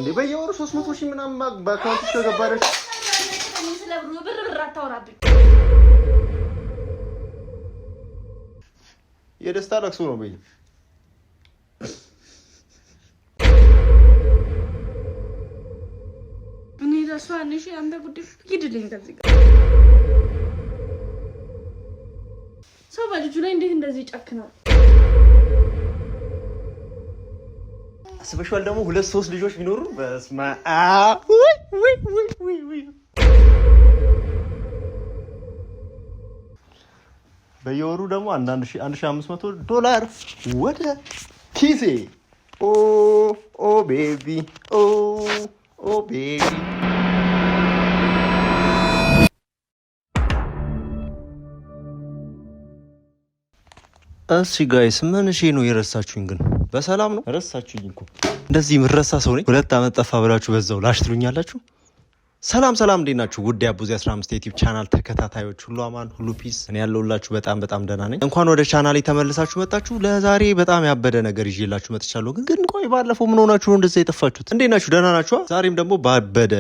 እንዴ? በየወሩ 300 ሺህ ምናምን በአካውንትሽ ከገባረሽ የደስታ ለቅሶ ነው በይ። እኔ ደስታ ነሽ አንተ ጉድ ይድልኝ ከዚህ ጋር ሰው በልጁ ላይ እንዴት እንደዚህ ጨክናል? አስበሽዋል ደግሞ 2-3 ልጆች ቢኖሩ በስማ ወይ በየወሩ ደግሞ $1,500 ወደ ኪሴ ኦ ቤቢ ኦ ቤቢ እሺ ጋይስ ምን እሺ ነው የረሳችሁኝ? ግን በሰላም ነው ረሳችሁኝ እኮ እንደዚህ ምረሳ ሰው ነኝ። 2 አመት ጠፋ ብላችሁ በዛው ላሽ ትሉኛላችሁ። ሰላም እንዴት ናችሁ? ውድ አቡዚ 15 ዩቲዩብ ቻናል ተከታታዮች ሁሉ አማን ሁሉ ፒስ። እኔ ያለሁላችሁ በጣም ደህና ነኝ። እንኳን ወደ ቻናሌ ተመልሳችሁ መጣችሁ። ለዛሬ በጣም ያበደ ነገር ይዤላችሁ መጥቻለሁ። ግን ቆይ ባለፈው ምን ሆናችሁ ነው እንደዛ የጠፋችሁት? እንዴት ናችሁ? ደህና ናችሁ? ዛሬም ደግሞ ባበደ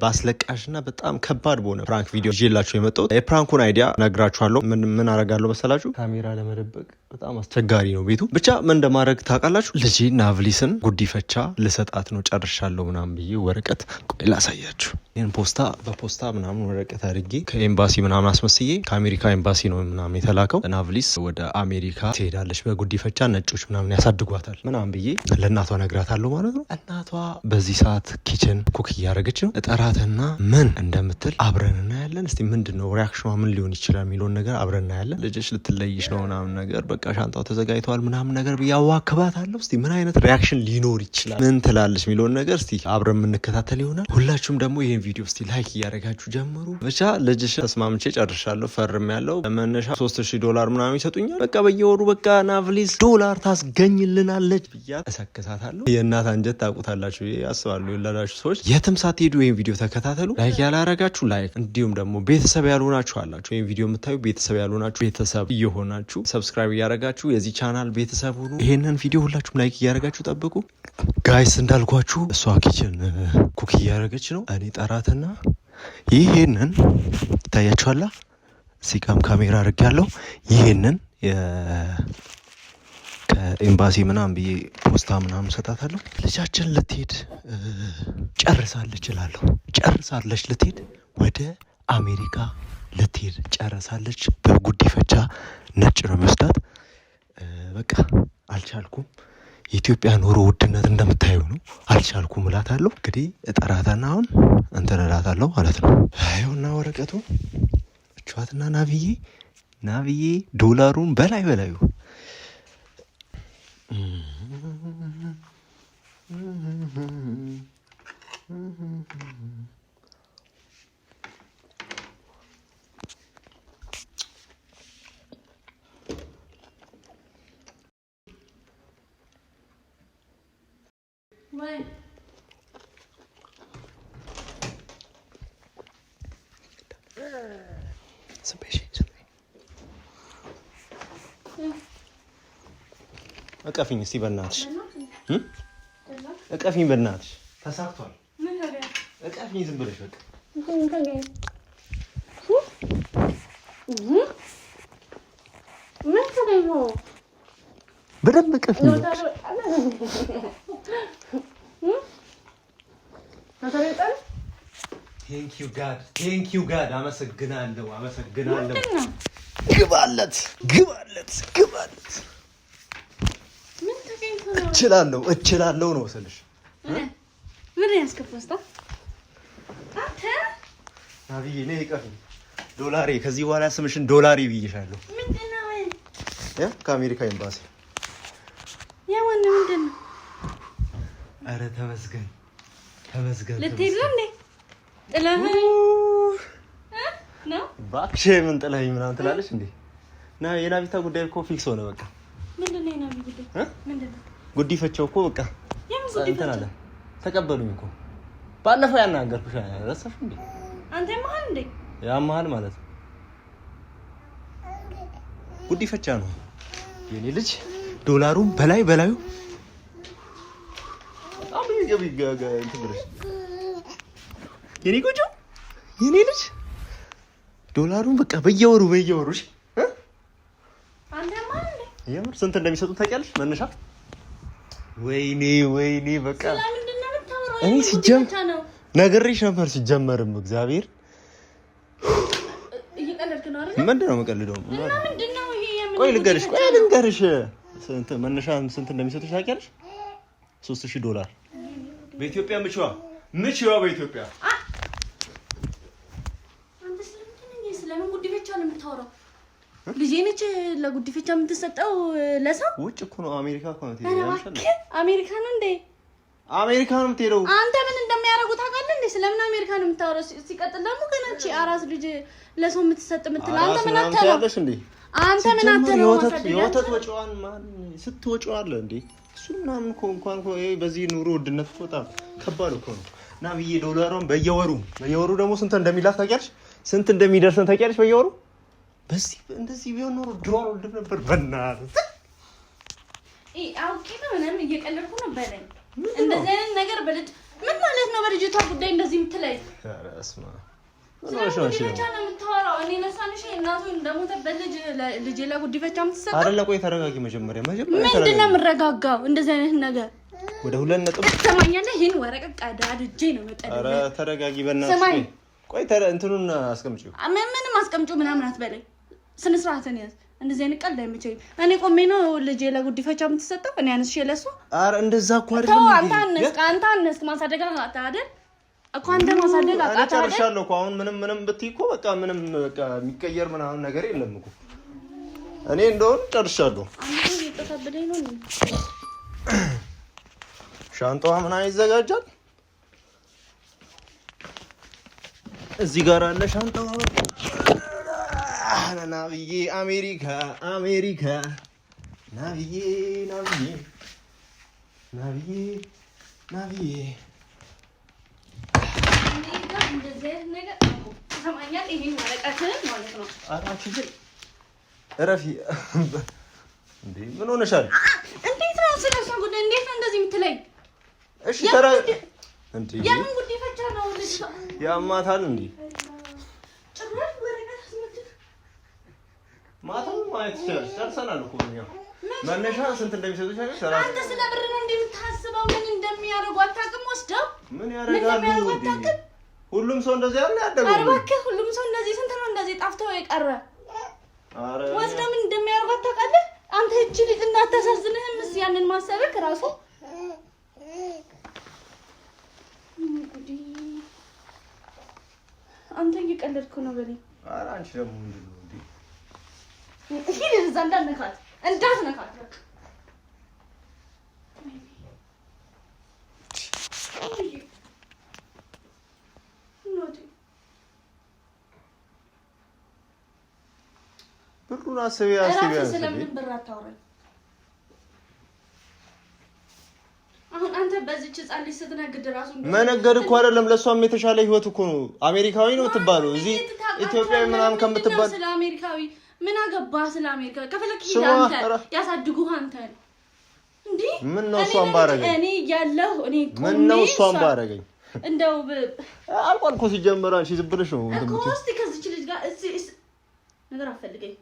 ባስለቃሽና በጣም ከባድ በሆነ ፕራንክ ቪዲዮ ይዤላችሁ የመጣሁት። የፕራንኩን አይዲያ ነግራችኋለሁ። ምን አደርጋለሁ መሰላችሁ? ካሜራ ለመደበቅ በጣም አስቸጋሪ ነው ቤቱ። ብቻ ምን እንደማድረግ ታውቃላችሁ? ልጄ ናቭሊስን ጉዲፈቻ ልሰጣት ነው ጨርሻለሁ ምናምን ብዬ ወረቀት ቆይ ላሳያችሁ። ይህን በፖስታ ምናምን ወረቀት አድርጌ ከኤምባሲ ምናምን አስመስዬ ከአሜሪካ ኤምባሲ ነው ምናምን የተላከው። ናቭሊስ ወደ አሜሪካ ትሄዳለች በጉዲፈቻ ነጮች ምናምን ያሳድጓታል ምናምን ብዬ ለእናቷ ነግራታለሁ ማለት ነው። እናቷ በዚህ ሰዓት ኪችን ኩክ እያደረገች ነው። እጠራትና ምን እንደምትል አብረን እናያለን። እስቲ ምንድን ነው ሪያክሽኗ ምን ሊሆን ይችላል የሚለውን ነገር አብረን እናያለን። ልጅሽ ልትለይሽ ነው ምናምን ነገር በቃ ሻንጣው ተዘጋጅተዋል ምናምን ነገር ብዬ አዋክባታለሁ። እስቲ ምን አይነት ሪያክሽን ሊኖር ይችላል ምን ትላለች የሚለውን ነገር እስቲ አብረን የምንከታተል ይሆናል። ሁላችሁም ደግሞ ይሄን ቪዲዮ እስቲ ላይክ እያደረጋችሁ ጀምሩ። ብቻ ልጅሽ ተስማምቼ ጨርሻለሁ፣ ፈርም ያለው መነሻ $3,000 ምናምን ይሰጡኛል። በቃ በየወሩ በቃ ናቭሊስ $1 ታስገኝልናለች ብያ እሰክሳታለሁ። የእናት አንጀት ታውቁታላችሁ አስባለሁ። የወለዳችሁ ሰዎች የትም ሳትሄዱ ይሄን ቪዲዮ ተከታተሉ። ላይክ ያላረጋችሁ ላይክ፣ እንዲሁም ደግሞ ቤተሰብ ያልሆናችሁ አላችሁ ይሄን ቪዲዮ የምታዩ ቤተሰብ ያልሆናችሁ ቤተሰብ እየሆናችሁ ሰብስክራይብ እያደረጋችሁ የዚህ ቻናል ቤተሰብ ሁኑ። ይሄንን ቪዲዮ ሁላችሁም ላይክ እያደረጋችሁ ጠብቁ። ጋይስ እንዳልኳችሁ እሷ ኪችን ኩክ እያደረገች ነው። እኔ ጠራትና ይሄንን ይታያችኋላ፣ ሲካም ካሜራ አድርጌያለሁ። ይሄንን ከኤምባሲ ምናምን ብዬ ፖስታ ምናምን ሰጣታለሁ። ልጃችን ልትሄድ ጨርሳለች እላለሁ። ጨርሳለች ልትሄድ ወደ አሜሪካ ልትሄድ ጨርሳለች። በጉዲፈቻ ነጭ ነው መስዳት። በቃ አልቻልኩም። የኢትዮጵያ ኑሮ ውድነት እንደምታየው ነው። አልቻልኩም እላታለሁ። እንግዲህ እጠራታና አሁን እንትን እላታለሁ ማለት ነው። አይውና ወረቀቱ እቿትና ናብዬ ዶላሩን በላዩ ወይ እቀፊኝ እስቲ በእናትሽ እቀፊኝ በእናትሽ ተሳክቷል። እቀፊኝ ዝም ብለሽ በቃ በደንብ እቀፊኝ። ቴንክ ዩ ጋድ አመሰግናለሁ። ግባለት እችላለሁ ነው ስልሽ ምን ያስከፈስታ አንተ አብዬ ነይ ቀፊኝ። ዶላሬ ከዚህ በኋላ ስምሽን ዶላሬ ብዬሻለሁ። ምንድነው ከአሜሪካ ኤምባሲ ምንድነው? ኧረ ተመስገን ልትሄድ ነው እንዴ? ጥለህ ነው እባክሽ ምን ጥለኸኝ ምናምን ትላለች እንዴ? ና የናቢታ ጉዳይ እኮ ፊክስ ሆነ በቃ። ምንድነው የናቢ ጉዳይ? ምንድነው? ጉዲፈቻው እኮ በቃ እንትን አለ። ተቀበሉኝ እኮ ባለፈው ያናገርኩሽ ረሳሽ እንዴ? አንተ መሀል እንዴ? ያ መሀል ማለት ጉዲፈቻ ነው የኔ ልጅ። ዶላሩን በላዩ በጣም ገቢ እንትን ብለሽ የኔ ቆንጆ የኔ ልጅ ዶላሩን በቃ በየወሩ እሺ አንተማ የምር ስንት እንደሚሰጡ ታውቂያለሽ? መነሻ ወይኔ በቃ ስለምንድን ነው የምታወራው? እኔ ሲጀምር ነግሬሽ ነበር። ሲጀመርም እግዚአብሔር እየቀለድክ ነው አይደል? ምንድን ነው የምቀልደው? ምንድን ነው ይሄ? ቆይ ልንገርሽ ስንት መነሻ ስንት እንደሚሰጡሽ ታውቂያለሽ? $3000 በኢትዮጵያ ምችዋ በኢትዮጵያ አንተ ስለምን ጉዲፈቻ ነው የምታወራው? ልጄ ነች ለጉዲፈቻ የምትሰጠው ለሰው ውጭ እኮ ነው። አሜሪካ እኮ ነው አሜሪካ ነው እንዴ? አሜሪካ ነው የምትሄደው። አንተ ምን እንደሚያደርጉ ታውቃለህ እንዴ? ስለምን አሜሪካ ነው የምታወራው? ሲቀጥል ደግሞ ገናቺ አራስ ልጅ ለሰው የምትሰጥ የምትለው አንተ ምን አታለሽ እንዴ? አንተ ምን አታለው? የወተት ወጪዋን ማን ስትወጪዋለ እንዴ? እሱ ምናምን እኮ እንኳን እኮ በዚህ ኑሮ ውድነት እኮ በጣም ከባድ እኮ ነው። እና ብዬ ዶላሯን በየወሩ ደግሞ ስንት እንደሚላክ ታውቂያለሽ? ስንት እንደሚደርስ ታውቂያለሽ? በየወሩ በዚህ እንደዚህ ቢሆን ኖሮ ድሮ አልወልድም ነበር። በእናትህ አውቄ ነው ምንም እየቀለድኩ ነው በለኝ። እንደዚህ አይነት ነገር በልጅ ምን ማለት ነው? በልጅቷ ጉዳይ እንደዚህ የምትለይ? ኧረ እስማ ጉዲፈቻ ነው የምታወራው? እኔ ነሳንሽ እናቱ እንደሞተበት ልጅ ለጉዲፈቻ የምትሰጠው አይደለ? ቆይ ተረጋጊ። መጀመሪያ ምንድን ነው የምረጋጋው? እንደዚህ አይነት ነገር ወደ 2 ነጥብ ትሰማኛለህ? ይሄን ወረቀት ቀዳድጄ ነው መጠለኝ። ኧረ ተረጋጊ በእናትሽ። ቆይ እንትኑን አስቀምጪው። ምንም አስቀምጪው ምናምን አትበለኝ። ስነ ስርዓትን ያዝ። እንደዚህ አይነት ቀልድ አይመቸኝም። እኔ ቆሜ ነው ልጄ ለጉዲፈቻ የምትሰጠው? እኔ አንስሽ ለሷ? ኧረ እንደዛ እኮ አይደለም። አንተ አነስክ ማሳደግ አይደል እኮ አንተ ማሳደግ አቃታ አይደል? ጨርሻለሁ እኮ አሁን ምንም ብትይ እኮ በቃ ምንም በቃ የሚቀየር ምናምን ነገር የለም እኮ እኔ እንደውን ጨርሻለሁ። አንተ እየተሰበደኝ ነው እንዴ? ሻንጣዋ ምናምን ይዘጋጃል። እዚህ ጋር አለ ሻንጣዋ። ናብዬ አሜሪካ ናብዬ እንደዚህ ነገር ሰማኛል። ይሄን ወረቀትን ማለት ነው። አራቺ ግን እረፊ እንዴ! ምን ሆነሻል? እንዴት ነው ስለሷ ጉዳይ እንዴት ነው እንደዚህ የምትለኝ? እሺ እንዴ የምን ጉዲፈቻ ነው? ልጅ ያማታል እንዴ? ጭራሽ ወረቀት ማታው ማለት ይችላል። ጨርሰናል እኮ እኛ መነሻ ስንት እንደሚሰጡሽ አይደል? አንተ ስለ ብር ነው እንደምታስበው? ምን እንደሚያደርጉ አታውቅም? ወስደው ምን ያደርጋሉ? ሁሉም ሰው እንደዚህ ያለ ያደርጋሉ። ኧረ እባክህ ሁሉም ሰው እንደዚህ ስንት ነው እንደዚህ ጣፍተው የቀረ? ኧረ ወስደው ምን እንደሚያደርጉ አታውቃለህ? አንተ እቺ ልጅ እንዳታሳዝንህም እስኪ ያንን ማሰብክ ራሱ አንተ እየቀለድኩ ነው በለኝ። ኧረ አንቺ ደግሞ ምንድን ነው እንዴ? እሺ ለዛ እንዳትነካት በቃ ብሩን አስቢ ስለምን ብር አታወራኝ? አሁን አንተ በዚህች ህፃን ልጅ ስትነግድ ራሱ መነገድ እኮ አይደለም፣ ለሷም የተሻለ ህይወት እኮ ነው። አሜሪካዊ ነው የምትባለው እዚህ ኢትዮጵያዊ ምናምን ከምትባል ስለ አሜሪካዊ ምን አገባህ? ስለ አሜሪካዊ ከፈለክ ሂድ አንተ ያሳድጉህ አንተ እንዴ። ምን ነው እሷን ባረገኝ? እኔ ያለሁ እኔ ምን ነው እሷን ባረገኝ? እንደው አልቋል እኮ ሲጀመር አንቺ ዝም ብለሽ ነው እኮ እስቲ ከዚች ልጅ ጋር ነገር አፈልገኝ።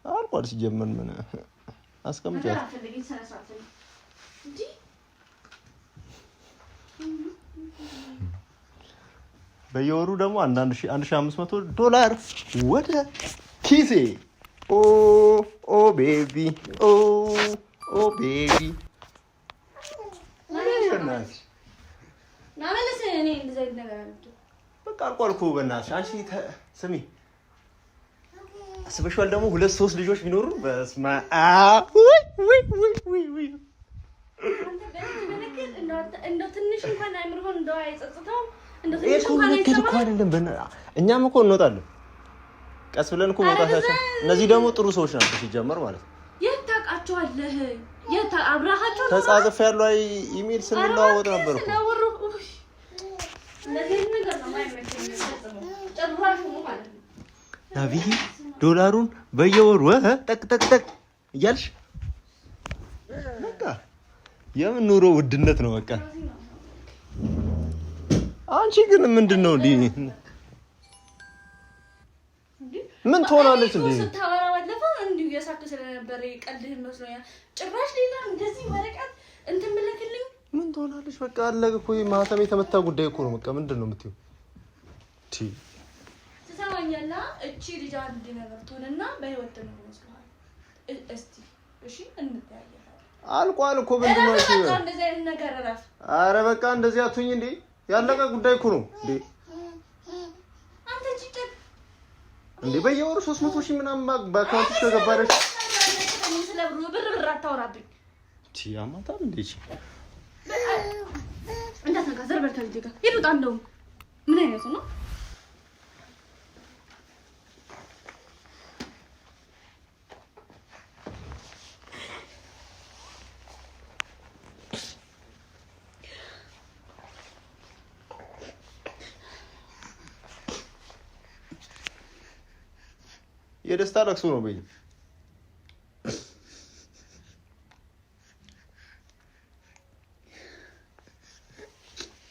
አልቋል ሲጀመር ምን አስቀምጫለሁ ነገር አፈልገኝ ሰነሳት እንዴ በየወሩ ደግሞ $1,500 ወደ ኪሴ። ኦ ቤቢ ኦ ቤቢ ናመለስ እኔ እንደዛ ነገር አልኩ። በቃ አልቋል እኮ በእናትሽ አንቺ ስሚ። አስበሽዋል ደግሞ 2-3 ልጆች ቢኖሩ በስማ ወይ እንደ ትንሽ እንኳን አይምርሆን እንደው አይጸጽተው እንደው ትንሽ እንኳን አይተማም። እኛም እኮ እንወጣለን ቀስ ብለን እኮ መውጣታችን። እነዚህ ደግሞ ጥሩ ሰዎች ናቸው ሲጀመር ማለት ነው። የት ታውቃቸዋለህ? የት አብራሃቸው ተጻጽፍ ያለው ኢሜል ስንለዋወጥ ነበር እኮ ለዚህ ነገር ነው ማይመቸኝ ጨራሹ ማለት ነው። ናቪ ዶላሩን በየወሩ ጠቅ እያልሽ በቃ የምን ኑሮ ውድነት ነው። በቃ አንቺ ግን ምንድነው እንዴ? ምን ትሆናለች እንዴ? ስታወራ ባለፈው እንዲሁ የሳክ ስለነበረ ቀልድህን መስሎኛል። ጭራሽ ሌላ እንደዚህ ወረቀት እንትን ብለክልኝ ምን ትሆናለች? በቃ አለገ እኮ ማህተም የተመታ ጉዳይ እኮ ነው። በቃ ምንድነው የምትይው? ትሰማኛለህ? እቺ ልጅ አንድ ነገር ትሆንና በህይወት ነው መስሎሃል። እስቲ እሺ እንታያለን። አልቋል እኮ ምንድነው? እሺ እንደዚህ አይነት ነገር እረፍ። አረ በቃ እንደዚህ አትሁኝ እንዴ! ያለቀ ጉዳይ እኮ ነው እንዴ! አንተ ጭጭቅ እንዴ! በየወሩ 300,000 ምናምን በአካውንትሽ ከገባለሽ ስለ ብር አታወራብኝ። ያማታል እንዴ? እንዳትነካ ዘርበል ከልጄ ጋር ሂድ ውጣ። እንደውም ምን አይነቱ ነው? የደስታ ለቅሶ ነው በይ።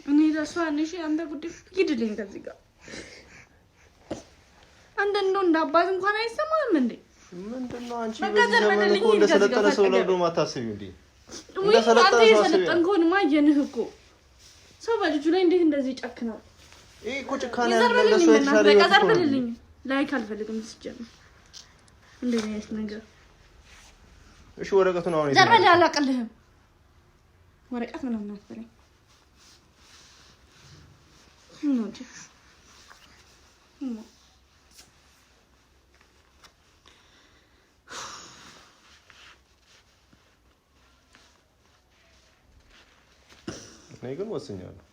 እኔ ለሷንሽ አንተ ጉድ ሂድልኝ ከዚህ ጋር። አንተ እንደው እንዳባት እንኳን አይሰማም እንዴ? ምንድነው አንቺ በዚህ ዘመን እኮ እንደሰለጠነ ሰው ነው ደግሞ አታስቢው እንዴ? እንደሰለጠነ ሰው ሰለጠንኩንማ አየንህ እኮ። ሰው በልጁ ላይ እንዴት እንደዚህ ጨክናል? ይሄ እኮ ጭካኔ አይደለም። ለሰው የተሻለ ቀርብልኝ። ላይክ አልፈልግም ሲጀምር እንደዚህ አይነት ነገር። እሺ ወረቀቱን አሁን ዘርበል አላቀልህም። ወረቀት ምናምን አትበለኝ። እንዴ እኔ ግን ወስኛለሁ።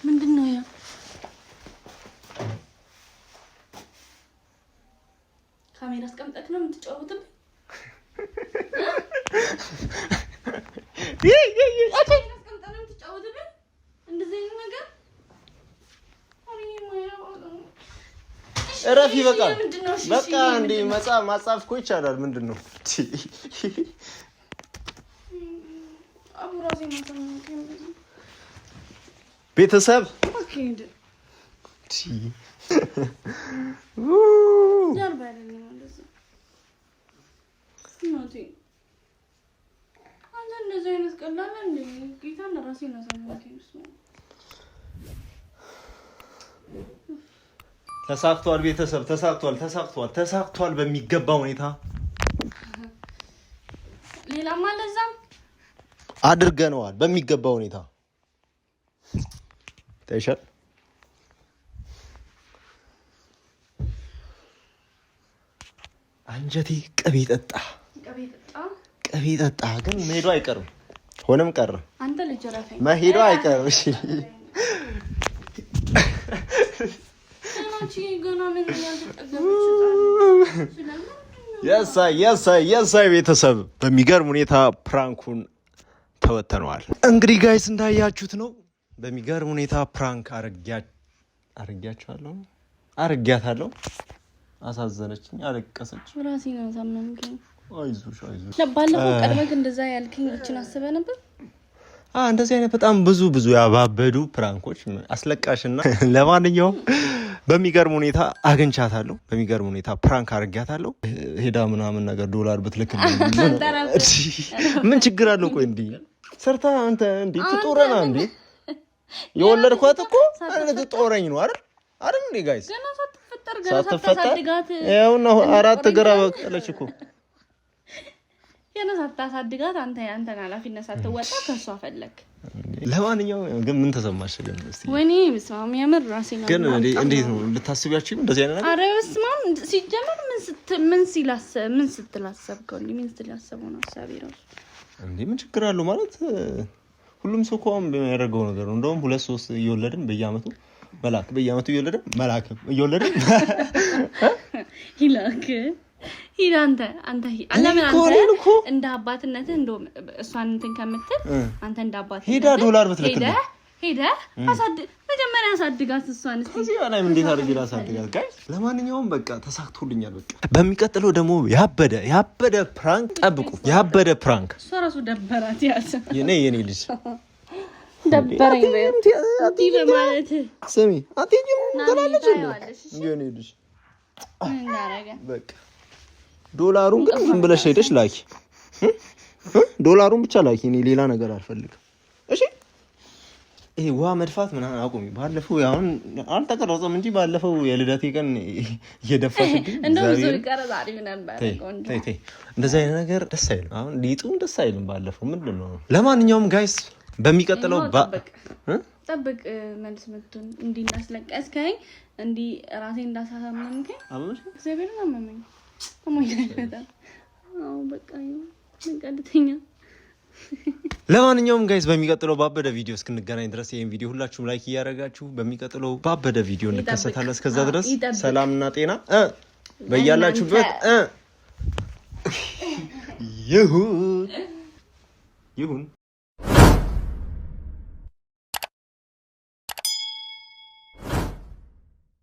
ምንድነው ያ? ካሜራ አስቀምጠክ ነው የምትጫወቱብኝ? አስቀምጠክ ነው የምትጫወቱብኝ? እንደዚህ አይነት ነገር እረፊ። በቃ በቃ እንዴ ማጻፍ እኮ ይቻላል። ምንድነው አቡራሴ ማተም ቤተሰብ ተሳክቷል። ቤተሰብ ተሳክቷል በሚገባ ሁኔታ ሌላማ ለዛም አድርገነዋል በሚገባ ሁኔታ። ታይሻል አንጀቴ ቅቤ ጠጣ። ግን መሄዱ አይቀርም። ሆነም ቀረ አንተ ልጅ ረፈኝ መሄዱ አይቀርም። እሺ የሳይ ቤተሰብ በሚገርም ሁኔታ ፕራንኩን ተወተነዋል። እንግዲህ ጋይስ እንዳያችሁት ነው። በሚገርም ሁኔታ ፕራንክ አርጊያታለሁ። አሳዘነችኝ፣ አለቀሰች። ራሴን አሳመንከኝ። አይዞሽ ባለፈው ቀድመህ እንደዛ ያልከኝ እችን አስበህ ነበር። እንደዚህ አይነት በጣም ብዙ ያባበዱ ፕራንኮች አስለቃሽና ለማንኛውም በሚገርም ሁኔታ አግኝቻታለሁ። በሚገርም ሁኔታ ፕራንክ አርጊያታለሁ። ሄዳ ምናምን ነገር ዶላር ብትልክልኝ ምን ችግር አለው? ቆይ እንዴ ሰርታ አንተ እንዴ ትጦረና እንዴ የወለድኳት እኮ አንተ ጦረኝ ነው አይደል እንዴ ጋይስ? ሳትፈጠር ያውና 4 ግራ በቀለች እኮ የነሳ ታሳድጋት አንተን ኃላፊነት ሳትወጣ ከሷ ፈለክ። ለማንኛውም ግን ምን ተሰማሽ? ግን እስቲ ወይኔ በስማም የምር ራሴን ግን እንዴት ነው ልታስቢያችሁ እንደዚህ አይነት ነገር? አረ በስማም ሲጀመር ምን ስትላሰብከው ምን ስትላሰበው ነው ሐሳቤ ራሱ እንዴ ምን ችግር አለው ማለት ሁሉም ሰው ቆም የሚያደርገው ነገር ነው። እንደውም 2-3 እየወለድን በየአመቱ እየወለድን እየወለድን አንተ እንደ አባትነትህ እንደውም እሷን እንትን ከምትል አንተ እንደ አባትነትህ ሄዳ ዶላር ብትልክልህ ሄደ መጀመሪያ አሳድጋት እሷን እስቲ እዚህ በላይ እንዴት አድርጌ ላሳድጋት ጋይስ ለማንኛውም በቃ ተሳክቶልኛል በቃ በሚቀጥለው ደግሞ ያበደ ፕራንክ ጠብቁ ያበደ ፕራንክ እሷ ራሱ ደበራት ያሰ የኔ ልጅ ደበረኝ ማለት ስሚ አትይኝም ተላለች የኔ ልጅ በቃ ዶላሩን ግን ዝም ብለሽ ሄደሽ ላኪ ዶላሩን ብቻ ላኪ እኔ ሌላ ነገር አልፈልግም እሺ ይሄ ውሃ መድፋት ምናምን አቁሚ ባለፈው አሁን አልተቀረጸም እንጂ ባለፈው የልደቴ ቀን እየደፋሽብኝ እንደው ብዙ ይቀርጻ አሪፍ ነበር ተይ እንደዛ አይነት ነገር ደስ አይልም አሁን ሊጡም ደስ አይልም ባለፈው ምንድነው ለማንኛውም ጋይስ በሚቀጥለው ጠብቅ መልስ መጥቶን እንዲናስለቀስከኝ እንዲ ራሴ እንዳሳሳመንከኝ አበሽ እግዚአብሔርን አመመኝ በቃ ንቀድተኛ ለማንኛውም ጋይስ በሚቀጥለው ባበደ ቪዲዮ እስክንገናኝ ድረስ ይሄን ቪዲዮ ሁላችሁም ላይክ እያደረጋችሁ በሚቀጥለው ባበደ ቪዲዮ እንከሰታለን እስከዛ ድረስ ሰላምና ጤና በያላችሁበት ይሁን